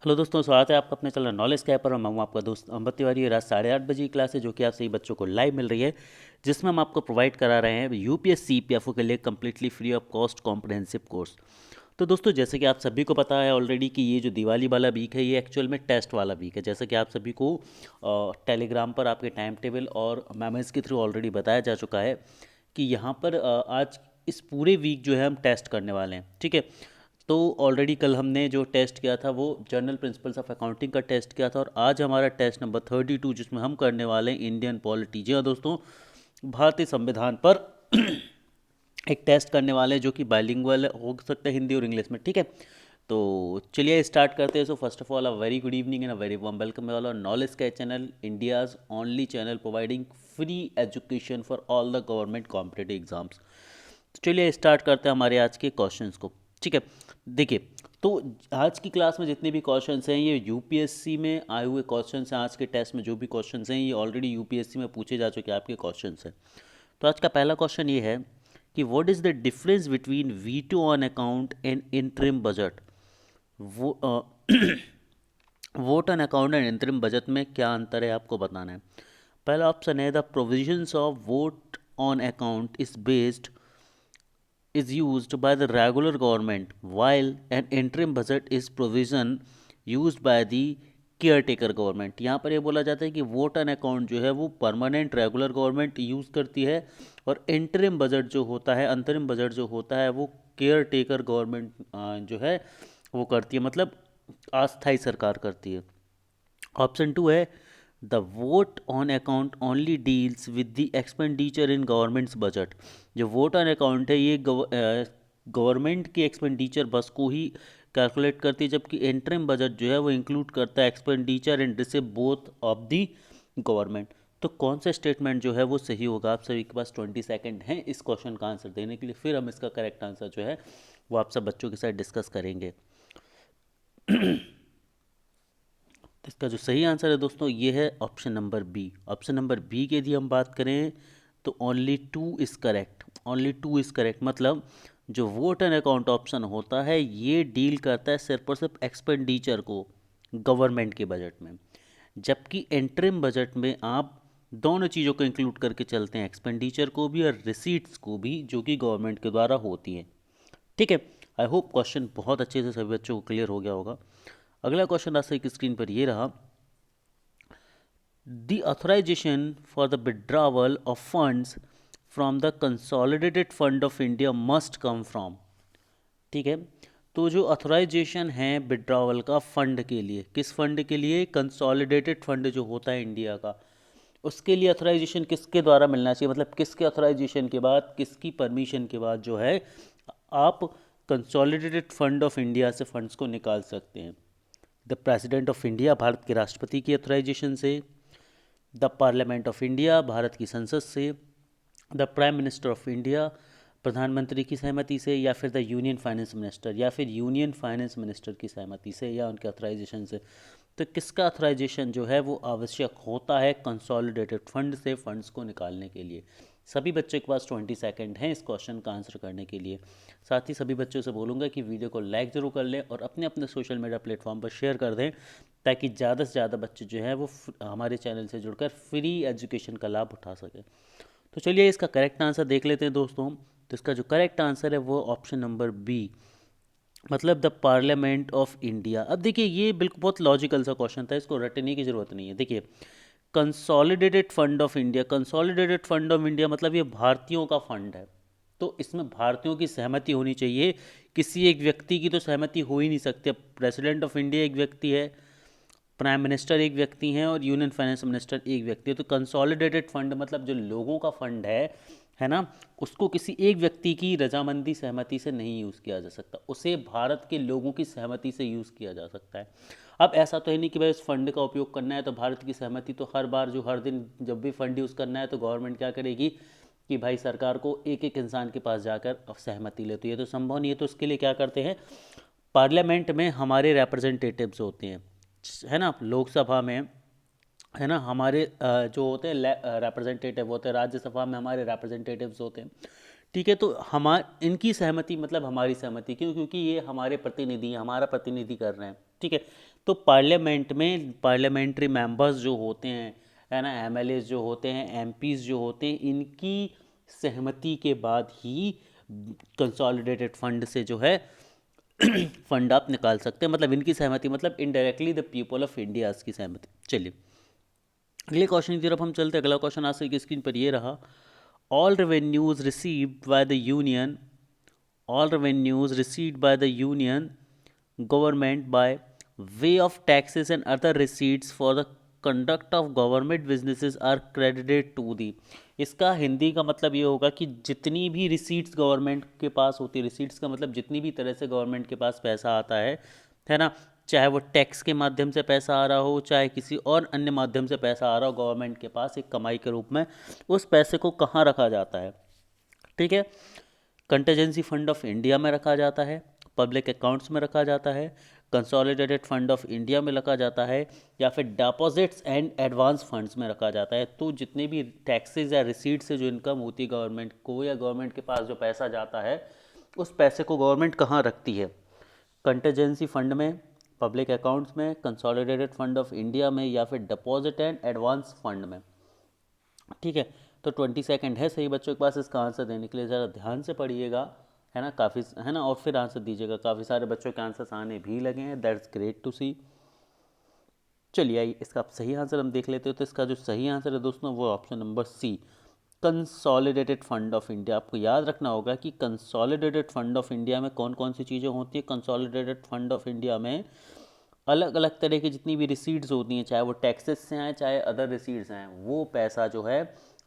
Hello दोस्तों, स्वागत है आपका अपने चैनल नॉलेज कैप पर। मैं हूं आपका दोस्त अम्बत तिवारी। रात 8:30 बजे की क्लास है जो कि आप सही बच्चों को लाइव मिल रही है, जिसमें हम आपको प्रोवाइड करा रहे हैं यूपीएससी पीएफओ के लिए completely free of cost comprehensive course. तो दोस्तों, जैसे कि आप सभी को पता है ऑलरेडी कि ये जो दिवाली वाला वीक है ये एक्चुअल में टेस्ट वाला वीक है। जैसे कि आप सभी को टेलीग्राम पर आपके टाइम टेबल और मेमोज के थ्रू ऑलरेडी बताया जा चुका है कि यहाँ पर आज इस पूरे वीक जो है हम टेस्ट करने वाले हैं। ठीक है, तो ऑलरेडी कल हमने जो टेस्ट किया था वो जनरल प्रिंसिपल्स ऑफ अकाउंटिंग का टेस्ट किया था, और आज हमारा टेस्ट नंबर 32 जिसमें हम करने वाले हैं इंडियन पॉलिटी। जी हाँ दोस्तों, भारतीय संविधान पर एक टेस्ट करने वाले हैं जो कि बाइलिंगुअल हो सकता है हिंदी और इंग्लिश में। ठीक है, तो चलिए स्टार्ट करते हैं। So first of all a very good evening and a very warm welcome all और नॉलेज का channel, India's only channel providing free education for all the government competitive exams. तो चलिए स्टार्ट करते हैं हमारे आज के क्वेश्चंस को। ठीक है, देखिए, तो आज की क्लास में जितने भी क्वेश्चंस हैं ये यूपीएससी में आए हुए क्वेश्चंस हैं। आज के टेस्ट में जो भी क्वेश्चंस हैं ये ऑलरेडी यूपीएससी में पूछे जा चुके आपके क्वेश्चंस हैं। तो आज का पहला क्वेश्चन ये है कि what is the difference between veto on account and interim budget. वो vote on account and interim budget में क्या अंतर है आपको बताना है। पहला ऑप्शन है the provisions of vote on account is based is used by the regular government while an interim budget is provision used by the caretaker government. यहाँ पर ये बोला जाता है कि वोट एन अकाउंट जो है वो परमानेंट रेगुलर गवर्नमेंट यूज़ करती है, और इंटरिम बजट जो होता है, अंतरिम बजट जो होता है वो केयरटेकर गवर्नमेंट जो है वो करती है, मतलब अस्थायी सरकार करती है। ऑप्शन टू है the vote on account only deals with the expenditure in governments budget. जो वोट ऑन अकाउंट है ये गवर्नमेंट की एक्सपेंडिचर बस को ही कैलकुलेट करती है, जबकि इंटरिम बजट जो है वो इंक्लूड करता है expenditure and receive both of the government. तो कौन सा स्टेटमेंट जो है वो सही होगा? आप सभी के पास 20 सेकेंड हैं इस क्वेश्चन का आंसर देने के लिए, फिर हम इसका करेक्ट आंसर जो है वो आप सब बच्चों के साथ डिस्कस करेंगे। तो इसका जो सही आंसर है दोस्तों ये है option number B. Option number B की यदि हम बात करें तो only two is correct. Only two is correct, मतलब जो वोट एंड अकाउंट ऑप्शन होता है ये डील करता है सिर्फ और सिर्फ एक्सपेंडिचर को गवर्नमेंट के बजट में, जबकि इंटरिम बजट में आप दोनों चीज़ों को इंक्लूड करके चलते हैं, एक्सपेंडिचर को भी और रिसीट्स को भी, जो कि गवर्नमेंट के द्वारा होती हैं। ठीक है, आई होप क्वेश्चन बहुत अच्छे से सभी बच्चों को क्लियर हो गया होगा। अगला क्वेश्चन आज की स्क्रीन पर ये रहा, the authorization for the withdrawal of funds from the consolidated fund of India must come from। ठीक है, तो जो अथोराइजेशन है विड्रॉवल का फंड के लिए, किस फंड के लिए? कंसोलिडेटेड फंड जो होता है इंडिया का, उसके लिए अथोराइजेशन किसके द्वारा मिलना चाहिए, मतलब किसके अथोराइजेशन के बाद, किसकी परमिशन के बाद जो है आप कंसोलिडेटेड फंड ऑफ इंडिया से फंड्स को निकाल सकते हैं? The president of India, Bharat के राष्ट्रपति की अथोराइजेशन से, the parliament of India, Bharat की संसद से, the prime minister of India, प्रधानमंत्री की सहमति से, या फिर द यूनियन फाइनेंस मिनिस्टर, या फिर यूनियन फाइनेंस मिनिस्टर की सहमति से या उनके अथोराइजेशन से। तो किसका अथोराइजेशन जो है वो आवश्यक होता है कंसोलिडेटेड फंड से फंड्स को निकालने के लिए? सभी बच्चों के पास 20 सेकेंड हैं इस क्वेश्चन का आंसर करने के लिए। साथ ही सभी बच्चों से बोलूँगा कि वीडियो को लाइक ज़रूर कर लें और अपने अपने सोशल मीडिया प्लेटफॉर्म पर शेयर कर दें, ताकि ज़्यादा से ज़्यादा बच्चे जो हैं वो हमारे चैनल से जुड़कर फ्री एजुकेशन का लाभ उठा सकें। तो चलिए इसका करेक्ट आंसर देख लेते हैं दोस्तों। तो इसका जो करेक्ट आंसर है वो ऑप्शन नंबर बी, मतलब द पार्लियामेंट ऑफ इंडिया। अब देखिए ये बिल्कुल बहुत लॉजिकल सा क्वेश्चन था, इसको रटने की ज़रूरत नहीं है। देखिए, consolidated fund of India, consolidated fund of India मतलब ये भारतीयों का फंड है, तो इसमें भारतीयों की सहमति होनी चाहिए। किसी एक व्यक्ति की तो सहमति हो ही नहीं सकती। प्रेसिडेंट ऑफ इंडिया एक व्यक्ति है, प्राइम मिनिस्टर एक व्यक्ति हैं, और यूनियन फाइनेंस मिनिस्टर एक व्यक्ति है। तो कंसोलिडेटेड फंड मतलब जो लोगों का फंड है ना, उसको किसी एक व्यक्ति की रजामंदी सहमति से नहीं यूज़ किया जा सकता, उसे भारत के लोगों की सहमति से यूज़ किया जा सकता है। अब ऐसा तो है नहीं कि भाई उस फंड का उपयोग करना है तो भारत की सहमति तो हर बार जो हर दिन जब भी फंड यूज़ करना है तो गवर्नमेंट क्या करेगी कि भाई सरकार को एक एक इंसान के पास जाकर सहमति लेती है, तो संभव नहीं है। तो उसके लिए क्या करते हैं, पार्लियामेंट में हमारे रिप्रेजेंटेटिव्स होते हैं, है ना, लोकसभा में, है ना, हमारे जो होते हैं रिप्रेजेंटेटिव होते हैं, राज्यसभा में हमारे रिप्रेजेंटेटिव्स होते हैं। ठीक है, तो इनकी सहमति मतलब हमारी सहमति, क्यों? क्योंकि ये हमारे प्रतिनिधि, हमारा प्रतिनिधि कर रहे हैं। ठीक है। तो पार्लियामेंट में पार्लियामेंट्री मेंबर्स जो होते हैं, है ना, एमएलए जो होते हैं, एमपीज जो होते हैं, इनकी सहमति के बाद ही कंसोलिडेटेड फंड से जो है फंड आप निकाल सकते हैं। मतलब इनकी सहमति मतलब indirectly the people of India की सहमति। चलिए अगले क्वेश्चन की तरफ हम चलते हैं। अगला क्वेश्चन आज की स्क्रीन पर ये रहा, all revenues received by the union, all revenues received by the union government by way of taxes and other receipts for the conduct of government businesses are credited to the, इसका हिंदी का मतलब ये होगा कि जितनी भी रिसीट्स गवर्नमेंट के पास होती है, रिसीट्स का मतलब जितनी भी तरह से गवर्नमेंट के पास पैसा आता है ना, चाहे वो टैक्स के माध्यम से पैसा आ रहा हो, चाहे किसी और अन्य माध्यम से पैसा आ रहा हो गवर्नमेंट के पास एक कमाई के रूप में, उस पैसे को कहाँ रखा जाता है? ठीक है, कंटेजेंसी फंड ऑफ इंडिया में रखा जाता है, पब्लिक अकाउंट्स में रखा जाता है, कंसोलिडेटेड फंड ऑफ इंडिया में रखा जाता है, या फिर डिपॉजिट्स एंड एडवांस फंड्स में रखा जाता है। तो जितने भी टैक्सेस या रिसीट से जो इनकम होती है गवर्नमेंट को, या गवर्नमेंट के पास जो पैसा जाता है, उस पैसे को गवर्नमेंट कहाँ रखती है? कंटेजेंसी फंड में, पब्लिक अकाउंट्स में, कंसोलिडेटेड फंड ऑफ इंडिया में, या फिर डिपॉजिट एंड एडवांस फंड में। ठीक है, तो 20 सेकंड है सही बच्चों के पास इसका आंसर देने के लिए, ज़रा ध्यान से पढ़िएगा, है ना, काफ़ी, है ना, और फिर आंसर दीजिएगा। काफ़ी सारे बच्चों के आंसर्स आने भी लगे हैं, दैट्स ग्रेट टू सी। चलिए आइए इसका सही आंसर हम देख लेते हो। तो इसका जो सही आंसर है दोस्तों वो option number C, consolidated fund of India. आपको याद रखना होगा कि कंसोलिडेटेड फंड ऑफ इंडिया में कौन कौन सी चीज़ें होती है। कंसोलिडेटेड फंड ऑफ इंडिया में अलग अलग तरह की जितनी भी रिसीट्स होती हैं, चाहे वो टैक्सेस से आए चाहे अदर रिसीट्स हैं, वो पैसा जो है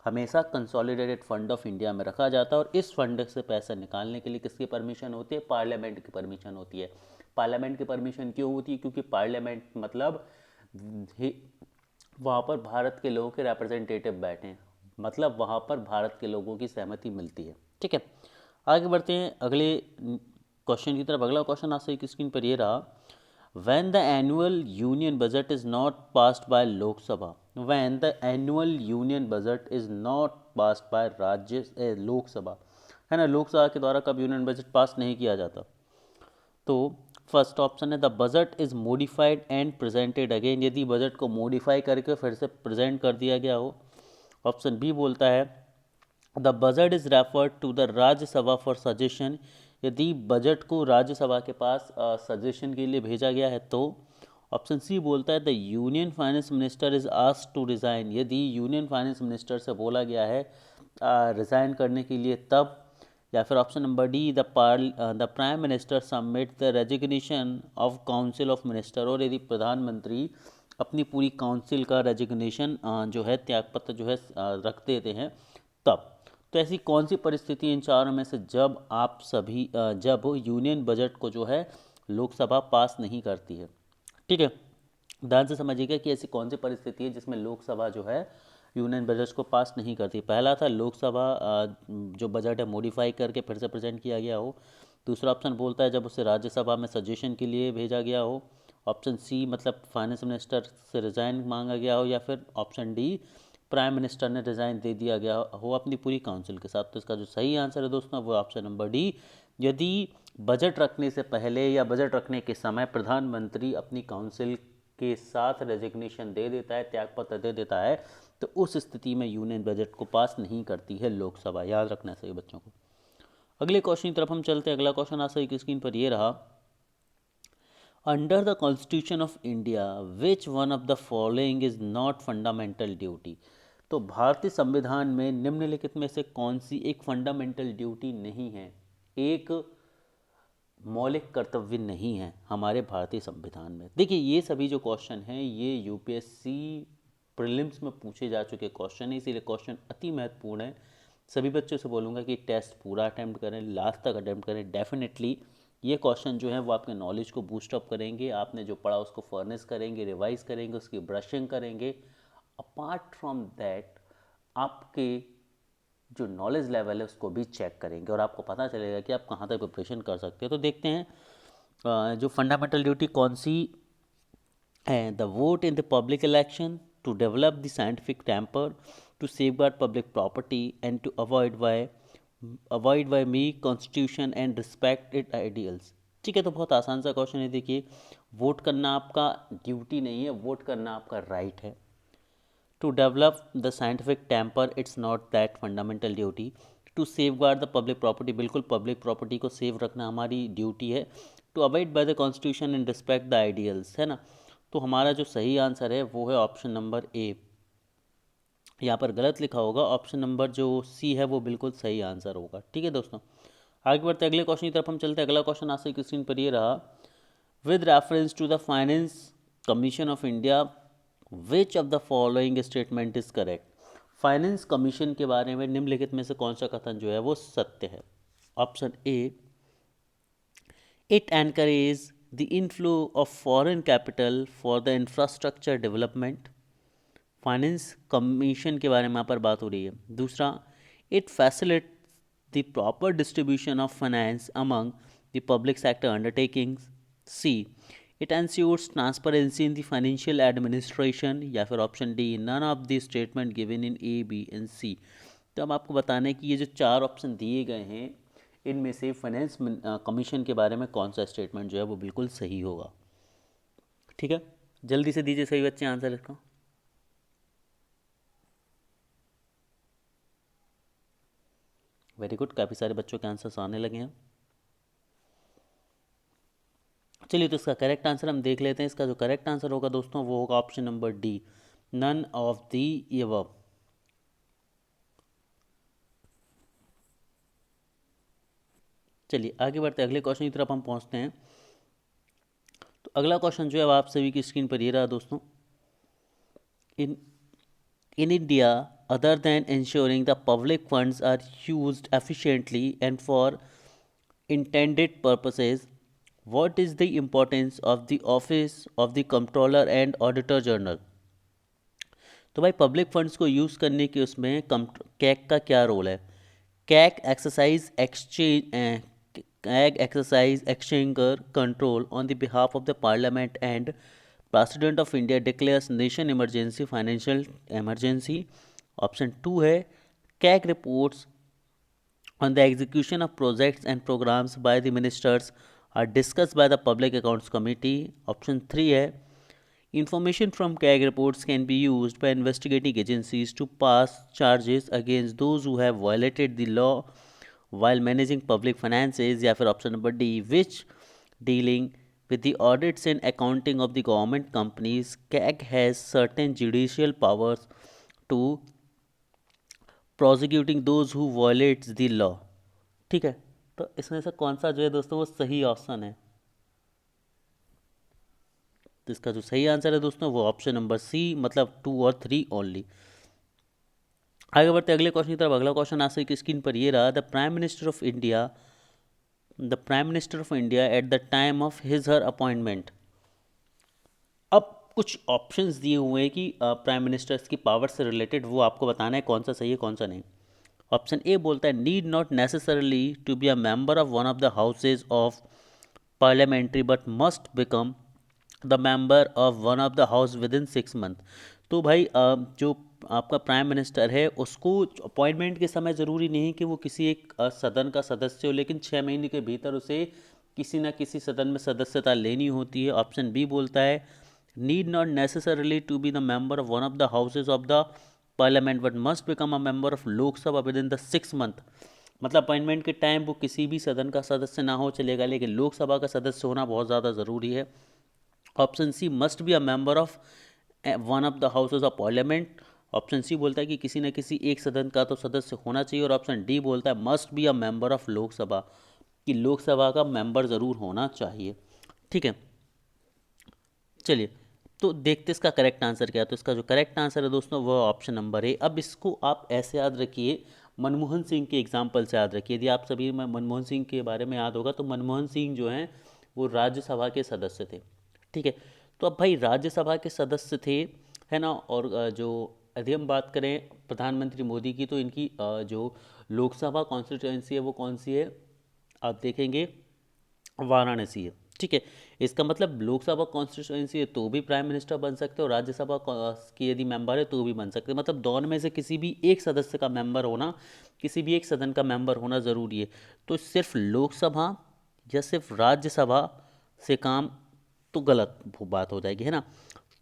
हमेशा कंसोलिडेटेड फंड ऑफ इंडिया में रखा जाता है। और इस फंड से पैसा निकालने के लिए किसकी परमिशन होती है? पार्लियामेंट की परमिशन होती है। पार्लियामेंट की परमिशन क्यों होती है? क्योंकि पार्लियामेंट मतलब वहाँ पर भारत के लोगों के रिप्रेजेंटेटिव बैठे हैं, मतलब वहाँ पर भारत के लोगों की सहमति मिलती है। ठीक है, आगे बढ़ते हैं अगले क्वेश्चन की तरफ। अगला क्वेश्चन आज से स्क्रीन पर ये रहा, when the annual union budget is not passed by Lok Sabha, when the annual union budget is not passed by राज्य लोक सभा, है ना, लोकसभा के द्वारा कब यूनियन बजट पास नहीं किया जाता? तो फर्स्ट ऑप्शन है the budget is modified and presented again, यदि बजट को मॉडिफाई करके फिर से प्रेजेंट कर दिया गया हो। ऑप्शन बी बोलता है the budget is referred to the Rajya Sabha for suggestion, यदि बजट को राज्यसभा के पास सजेशन के लिए भेजा गया है तो। ऑप्शन सी बोलता है the union finance minister is asked to resign, यदि यूनियन फाइनेंस मिनिस्टर से बोला गया है रिज़ाइन करने के लिए तब। या फिर option number D the prime minister submit the resignation of council of minister, और यदि प्रधानमंत्री अपनी पूरी काउंसिल का रेजिग्नेशन जो है त्यागपत्र जो है रख देते हैं तब। तो ऐसी कौन सी परिस्थिति इन चारों में से जब आप सभी जब यूनियन बजट को जो है लोकसभा पास नहीं करती है? ठीक है, ध्यान से समझिएगा कि ऐसी कौन सी परिस्थिति है जिसमें लोकसभा जो है यूनियन बजट को पास नहीं करती। पहला था लोकसभा जो बजट है मॉडिफाई करके फिर से प्रेजेंट किया गया हो। दूसरा ऑप्शन बोलता है जब उसे राज्यसभा में सजेशन के लिए भेजा गया हो। ऑप्शन सी मतलब फाइनेंस मिनिस्टर से रिज़ाइन मांगा गया हो। या फिर ऑप्शन डी प्राइम मिनिस्टर ने रिज़ाइन दे दिया गया हो अपनी पूरी काउंसिल के साथ। तो इसका जो सही आंसर है दोस्तों वो ऑप्शन नंबर डी, यदि बजट रखने से पहले या बजट रखने के समय प्रधानमंत्री अपनी काउंसिल के साथ रेजिग्नेशन दे देता है, त्यागपत्र दे देता है, तो उस स्थिति में यूनियन बजट को पास नहीं करती है लोकसभा। याद रखना चाहिए बच्चों को। अगले क्वेश्चन की तरफ हम चलते हैं। अगला क्वेश्चन आज की स्क्रीन पर ये रहा, under the constitution of India which one of the following is not fundamental duty. तो भारतीय संविधान में निम्नलिखित में से कौन सी एक फंडामेंटल ड्यूटी नहीं है, एक मौलिक कर्तव्य नहीं है हमारे भारतीय संविधान में? देखिए ये सभी जो क्वेश्चन हैं ये यूपीएससी प्रीलिम्स में पूछे जा चुके क्वेश्चन है, इसीलिए क्वेश्चन अति महत्वपूर्ण है। सभी बच्चों से बोलूँगा कि टेस्ट पूरा अटैम्प्ट करें, लास्ट तक अटैम्प्ट करें। डेफिनेटली ये क्वेश्चन जो है वो आपके नॉलेज को बूस्ट अप करेंगे, आपने जो पढ़ा उसको फर्निश करेंगे, रिवाइज करेंगे, उसकी ब्रशिंग करेंगे। अपार्ट फ्रॉम दैट आपके जो नॉलेज लेवल है उसको भी चेक करेंगे और आपको पता चलेगा कि आप कहाँ तक प्रिपरेशन कर सकते हैं। तो देखते हैं जो फंडामेंटल ड्यूटी कौन सी है। The vote in the public election, to develop the scientific temper, to safeguard public property and to avoid by me constitution and respect it ideals. ठीक है, तो बहुत आसान सा क्वेश्चन है। देखिए वोट करना आपका ड्यूटी नहीं है, वोट करना आपका राइट है। To develop the scientific temper it's not that fundamental duty. To save guard the public property, बिल्कुल पब्लिक प्रॉपर्टी को सेव रखना हमारी ड्यूटी है। To avoid by the constitution and respect the ideals, है ना। तो हमारा जो सही आंसर है वो है ऑप्शन नंबर ए। यहाँ पर गलत लिखा होगा, ऑप्शन नंबर जो सी है वो बिल्कुल सही आंसर होगा। ठीक है दोस्तों, आगे बढ़ते अगले क्वेश्चन की तरफ हम चलते हैं। अगला क्वेश्चन आज से स्क्रीन पर ये रहा, with reference to the finance commission of India which of the following statement is correct. Finance commission के बारे में निम्नलिखित में से कौन सा कथन जो है वो सत्य है। Option A, it encourage the inflow of foreign capital for the infrastructure development. Finance commission के बारे में यहाँ पर बात हो रही है। दूसरा, it facilitate the proper distribution of finance among the public sector undertakings. C, it ensures transparency in the financial administration. या फिर option D, none of the statement given in A, B and C. तो अब आपको बताना है कि ये जो चार ऑप्शन दिए गए हैं इनमें से फाइनेंस कमीशन के बारे में कौन सा स्टेटमेंट जो है वो बिल्कुल सही होगा। ठीक है, जल्दी से दीजिए सही बच्चे आंसर इसका। वेरी गुड, काफ़ी सारे बच्चों के आंसर्स आने लगे हैं। चलिए, तो इसका करेक्ट आंसर हम देख लेते हैं। इसका जो करेक्ट आंसर होगा दोस्तों वो होगा option number D, none of the above. चलिए आगे बढ़ते अगले क्वेश्चन की तरफ हम पहुंचते हैं। तो अगला क्वेश्चन जो है आप सभी की स्क्रीन पर ये रहा दोस्तों, इन India, other than ensuring the public funds are used efficiently and for intended purposes, what is the importance of the office of the Comptroller and Auditor General? तो भाई पब्लिक फंड्स को यूज़ करने के उसमें कैग का क्या role है। CAG exercise exchange control on the behalf of the parliament and president of India declares nation emergency financial emergency. Option two है, CAG reports on the execution of projects and programs by the ministers are discussed by the Public Accounts Committee. Option 3 है, information from CAG reports can be used by investigating agencies to pass charges against those who have violated the law while managing public finances. या फिर option number D, which dealing with the audits and accounting of the government companies, CAG has certain judicial powers to prosecuting those who violets the law. ठीक है, तो इसमें से कौन सा जो है दोस्तों वो सही ऑप्शन है। तो इसका जो सही आंसर है दोस्तों वो ऑप्शन नंबर सी, मतलब 2 और 3 ओनली। आगे बढ़ते अगले क्वेश्चन की तरफ। अगला क्वेश्चन आपसे की स्क्रीन पर ये रहा, the prime minister of India at the time of his her appointment. अब कुछ ऑप्शंस दिए हुए हैं कि प्राइम मिनिस्टर्स की पावर से रिलेटेड, वो आपको बताना है कौन सा सही है कौन सा नहीं। ऑप्शन ए बोलता है, need not necessarily to be a member of one of the houses of parliamentary but must become the member of one of the house with in 6 month. तो भाई जो आपका प्राइम मिनिस्टर है उसको appointment के समय ज़रूरी नहीं कि वो किसी एक सदन का सदस्य हो, लेकिन 6 महीने के भीतर उसे किसी न किसी सदन में सदस्यता लेनी होती है। ऑप्शन बी बोलता है, need not necessarily to be the member of one of the houses of the parliament but must become a member of Lok Sabha with in the 6 month. मतलब अपॉइंटमेंट के टाइम वो किसी भी सदन का सदस्य ना हो चलेगा, लेकिन लोकसभा का सदस्य होना बहुत ज़्यादा ज़रूरी है। Option C, must be a member of one of the houses of parliament. Option C बोलता है कि किसी न किसी एक सदन का तो सदस्य होना चाहिए। और ऑप्शन डी बोलता है must be a member of Lok Sabha, कि लोकसभा का मेंबर ज़रूर होना चाहिए। ठीक है, चलिए तो देखते इसका करेक्ट आंसर क्या है। तो इसका जो करेक्ट आंसर है दोस्तों वो ऑप्शन नंबर ए। अब इसको आप ऐसे याद रखिए, मनमोहन सिंह के एग्जाम्पल से याद रखिए। यदि आप सभी में मनमोहन सिंह के बारे में याद होगा तो मनमोहन सिंह जो हैं वो राज्यसभा के सदस्य थे। ठीक है, तो अब भाई राज्यसभा के सदस्य थे, है ना। और जो यदि हम बात करें प्रधानमंत्री मोदी की, तो इनकी जो लोकसभा कॉन्स्टिट्यूएंसी है वो कौन सी है, आप देखेंगे वाराणसी है। ठीक है, इसका मतलब लोकसभा कॉन्स्टिट्यूएंसी है तो भी प्राइम मिनिस्टर बन सकते हो, राज्यसभा की यदि मेंबर है तो भी बन सकते हैं। मतलब दोनों में से किसी भी एक सदस्य का मेंबर होना, किसी भी एक सदन का मेंबर होना ज़रूरी है। तो सिर्फ लोकसभा या सिर्फ राज्यसभा से काम तो गलत बात हो जाएगी, है ना।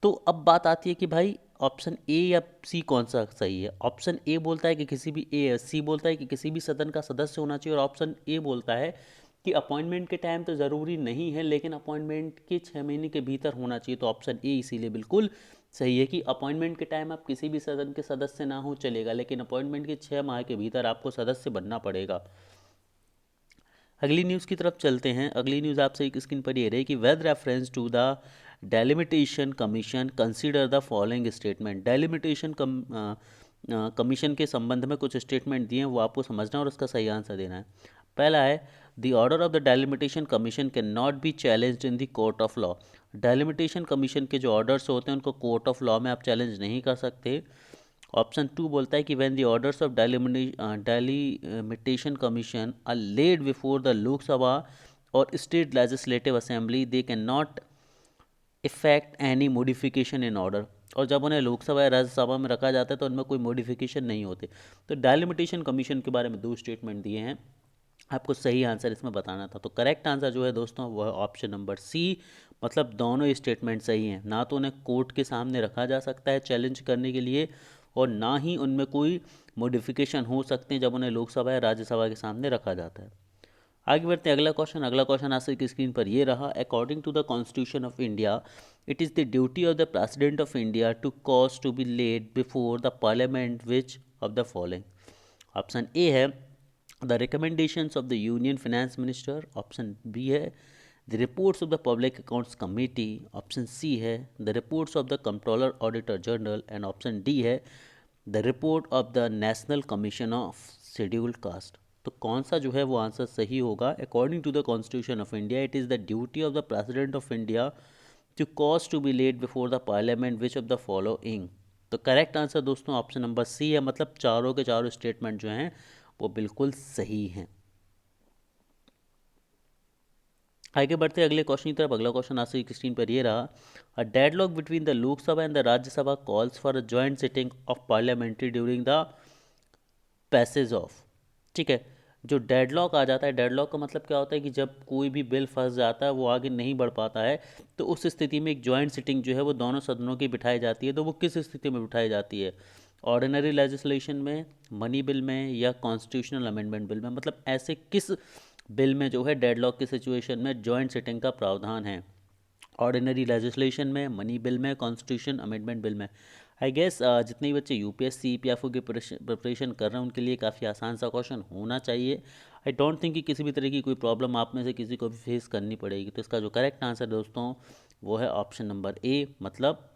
तो अब बात आती है कि भाई ऑप्शन ए या सी कौन सा सही है। ऑप्शन ए बोलता है कि किसी भी ए सी बोलता है कि किसी भी सदन का सदस्य होना चाहिए, और ऑप्शन ए बोलता है कि अपॉइंटमेंट के टाइम तो ज़रूरी नहीं है, लेकिन अपॉइंटमेंट के 6 महीने के भीतर होना चाहिए। तो ऑप्शन ए इसीलिए बिल्कुल सही है कि अपॉइंटमेंट के टाइम आप किसी भी सदन के सदस्य ना हो चलेगा, लेकिन अपॉइंटमेंट के 6 माह के भीतर आपको सदस्य बनना पड़ेगा। अगली न्यूज़ की तरफ चलते हैं। अगली न्यूज़ आपसे एक स्क्रीन पर ये रही कि with reference to the delimitation commission consider the following statement. Delimitation commission के संबंध में कुछ स्टेटमेंट दिए हैं, वो आपको समझना और उसका सही आंसर देना है। पहला है the order of the delimitation commission can not be challenged in the court of law. Delimitation commission के जो ऑर्डर्स होते हैं उनको कोर्ट ऑफ लॉ में आप चैलेंज नहीं कर सकते। ऑप्शन 2 बोलता है कि when the orders of delimitation commission are laid before the Lok Sabha और state legislative assembly they can not effect any modification in order. और जब उन्हें लोकसभा या राज्यसभा में रखा जाता है तो उनमें कोई मॉडिफिकेशन नहीं होते। तो डेलिमिटेशन कमीशन के बारे में 2 स्टेटमेंट दिए हैं, आपको सही आंसर इसमें बताना था। तो करेक्ट आंसर जो है दोस्तों वह ऑप्शन नंबर सी, मतलब दोनों स्टेटमेंट सही हैं। ना तो उन्हें कोर्ट के सामने रखा जा सकता है चैलेंज करने के लिए, और ना ही उनमें कोई मॉडिफिकेशन हो सकते हैं जब उन्हें लोकसभा या राज्यसभा के सामने रखा जाता है। आगे बढ़ते हैं। अगला क्वेश्चन आज की स्क्रीन पर ये रहा। According to the constitution of India it is the duty of the president of India to cause to be laid before the parliament which of the following. Option A है the recommendations of the union finance minister. Option B है the reports of the public accounts committee. Option C है the reports of the controller auditor general. And option D है the report of the national commission of scheduled caste. तो कौन सा जो है वो answer सही होगा। According to the constitution of India it is the duty of the president of India to cause to be laid before the parliament which of the following. तो correct answer दोस्तों ऑप्शन नंबर सी है, मतलब चारों के चारों statement जो हैं वो बिल्कुल सही हैं। आगे बढ़ते हैं अगले क्वेश्चन की तरफ। अगला क्वेश्चन आज की स्क्रीन पर ये रहा। A deadlock between the Lok Sabha and the Rajya Sabha calls for a joint sitting of parliamentary during the passage of. ठीक है, जो डेडलॉक आ जाता है, डेडलॉक का मतलब क्या होता है कि जब कोई भी बिल फंस जाता है, वो आगे नहीं बढ़ पाता है, तो उस स्थिति में एक जॉइंट सिटिंग जो है वो दोनों सदनों की बिठाई जाती है। तो वो किस स्थिति में बिठाई जाती है, ऑर्डिनरी लेजिस्लेशन में, मनी बिल में, या कॉन्स्टिट्यूशनल अमेंडमेंट बिल में। मतलब ऐसे किस बिल में जो है डेडलॉक की सिचुएशन में जॉइंट सिटिंग का प्रावधान है, ऑर्डिनरी लेजिस्लेशन में, मनी बिल में, कॉन्स्टिट्यूशन अमेंडमेंट बिल में। आई गेस जितने भी बच्चे यूपीएससी पीएफओ की प्रिपरेशन कर रहे हैं उनके लिए काफ़ी आसान सा क्वेश्चन होना चाहिए। आई डोंट थिंक कि किसी भी तरह की कोई प्रॉब्लम आप में से किसी को भी फेस करनी पड़ेगी। तो इसका जो करेक्ट आंसर दोस्तों वो है ऑप्शन नंबर ए, मतलब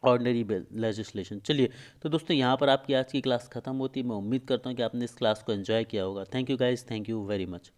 ऑर्डिनरी लेजिस्लेशन। चलिए, तो दोस्तों यहाँ पर आपकी आज की क्लास ख़त्म होती है। मैं उम्मीद करता हूँ कि आपने इस क्लास को एंजॉय किया होगा। Thank you guys, thank you very much.